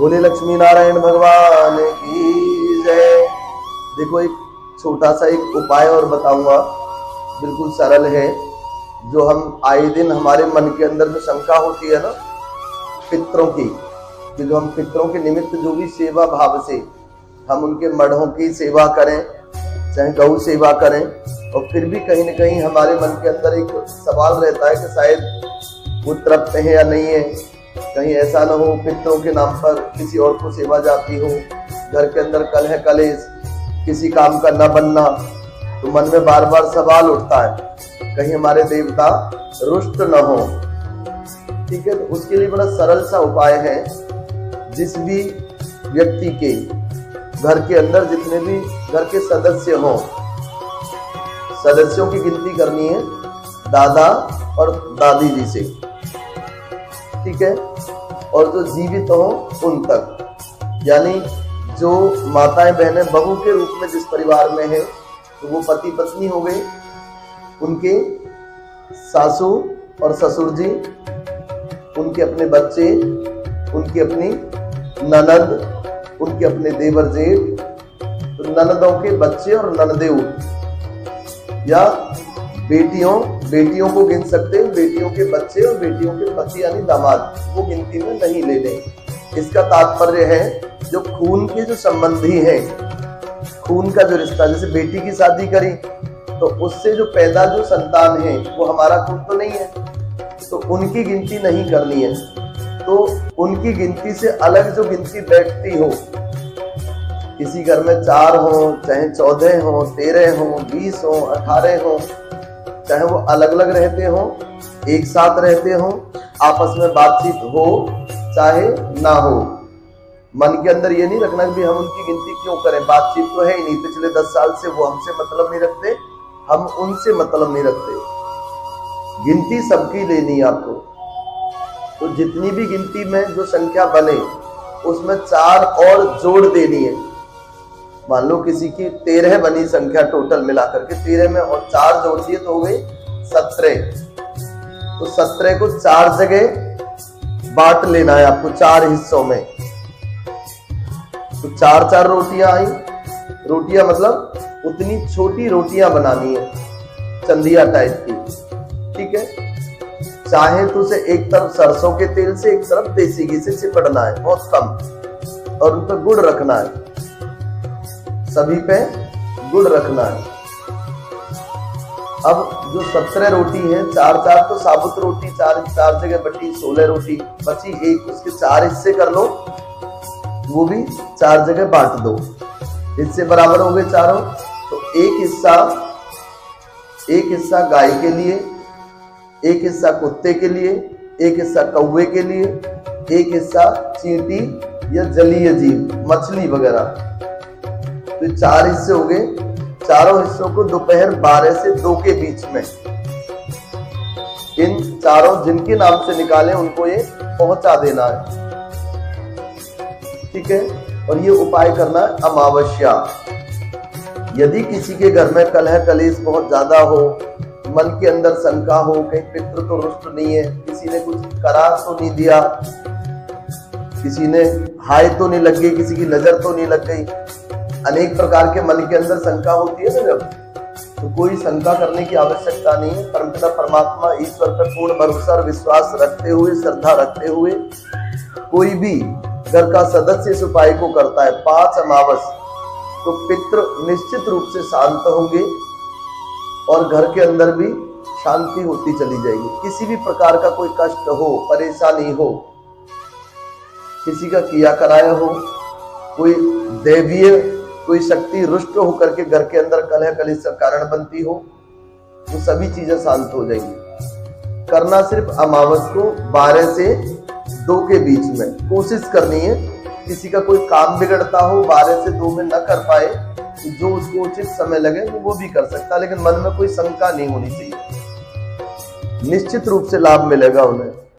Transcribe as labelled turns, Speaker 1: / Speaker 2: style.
Speaker 1: बोले लक्ष्मी नारायण भगवान की जय। देखो एक छोटा सा एक उपाय और बताऊंगा, बिल्कुल सरल है, जो हम आए दिन हमारे मन के अंदर जो शंका होती है ना पितरों की, कि जो हम पितरों के निमित्त जो भी सेवा भाव से हम उनके मढ़ों की सेवा करें, चाहे गौ सेवा करें, और फिर भी कहीं न कहीं हमारे मन के अंदर एक सवाल रहता है कि शायद वो तृप्त है या नहीं है, कहीं ऐसा ना हो पितरों के नाम पर किसी और को सेवा जाती हो, घर के अंदर कलह कलेश, किसी काम का न बनना, तो मन में बार बार सवाल उठता है कहीं हमारे देवता रुष्ट न हो। ठीक है, तो उसके लिए बड़ा सरल सा उपाय है। जिस भी व्यक्ति के घर के अंदर जितने भी घर के सदस्य हों, सदस्यों की गिनती करनी है दादा और दादी जी से, ठीक है, और जो जीवित हो उन तक, यानी जो माताएं बहनें बहू के रूप में जिस परिवार में है, तो वो पति पत्नी हो गए, उनके सासू और ससुर जी, उनके अपने बच्चे, उनकी अपनी ननद, उनके अपने देवर जेठ, तो ननदों के बच्चे और ननदेव, या बेटियों को गिन सकते हैं, बेटियों के बच्चे और बेटियों के पति यानी दामाद, वो गिनती में नहीं लेने। इसका तात्पर्य है जो खून के जो संबंधी हैं, खून का जो रिश्ता, जैसे बेटी की शादी करी तो उससे जो पैदा जो संतान है वो हमारा खून तो नहीं है, तो उनकी गिनती नहीं करनी है। तो उनकी गिनती से अलग जो गिनती बैठती हो, किसी घर में 4 हो, चाहे 14 हो, 13 हो, 20 हो, 18 हो, चाहे वो अलग अलग रहते हो, एक साथ रहते हो, आपस में बातचीत हो चाहे ना हो, मन के अंदर ये नहीं रखना कि हम उनकी गिनती क्यों करें, बातचीत तो है ही नहीं, पिछले 10 साल से वो हमसे मतलब नहीं रखते, हम उनसे मतलब नहीं रखते, गिनती सबकी लेनी है आपको। तो जितनी भी गिनती में जो संख्या बने उसमें 4 और जोड़ देनी है। मान लो किसी की 13 बनी संख्या टोटल मिलाकर के, 13 में और 4 जोड़ दिए तो हो गई 17। तो 17 को 4 जगह बांट लेना है आपको, 4 हिस्सों में। तो 4-4 रोटियां आई, रोटियां मतलब उतनी छोटी रोटियां बनानी है, चंदिया टाइप की, ठीक है। चाहे तो उसे एक तरफ सरसों के तेल से, एक तरफ देसी घी से चिपड़ना है, बहुत कम, और उन पर गुड़ रखना है, सभी पे गुड़ रखना है। अब जो 17 रोटी है, 4-4 तो साबुत रोटी, 4 जगह बटी, 16 रोटी बची, एक उसके 4 हिस्से कर लो, वो भी 4 जगह बांट दो, हिस्से बराबर हो गए चारों। तो एक हिस्सा गाय के लिए, एक हिस्सा कुत्ते के लिए, एक हिस्सा कौवे के लिए, एक हिस्सा चींटी या जलीय जीव मछली वगैरह। तो 4 हिस्से हो गए, चारों हिस्सों को दोपहर 12 से 2 के बीच में इन चारों जिनके नाम से निकाले उनको ये पहुंचा देना है, ठीक है। और ये उपाय करना है अमावस्या। यदि किसी के घर में कलह कलेश बहुत ज्यादा हो, मन के अंदर शंका हो, कहीं पितृ तो रुष्ट नहीं है, किसी ने कुछ करा तो नहीं दिया, किसी ने हाय तो नहीं लग गई, किसी की नजर तो नहीं लग गई, अनेक प्रकार के मन के अंदर शंका होती है ना, जब तो कोई शंका करने की आवश्यकता नहीं है। परमपिता परमात्मा ईश्वर पर पूर्ण भरोसा और विश्वास रखते हुए, श्रद्धा रखते हुए कोई भी घर का सदस्य इस उपाय को करता है 5 अमावस, तो पितृ निश्चित रूप से शांत होंगे और घर के अंदर भी शांति होती चली जाएगी। किसी भी प्रकार का कोई कष्ट हो, परेशानी हो, किसी का किया कराया हो, कोई दैवीय कोई शक्ति रुष्ट होकर के घर के अंदर कलह कलेश का कारण बनती हो, वो सभी चीजें शांत हो जाएंगी। करना सिर्फ अमावस को 12 से 2 के बीच में कोशिश करनी है। किसी का कोई काम बिगड़ता हो, 12 से 2 में न कर पाए, तो जो उसको उचित समय लगे वो भी कर सकता है, लेकिन मन में कोई शंका नहीं होनी चाहिए, निश्चित रूप से लाभ मिलेगा उन्हें।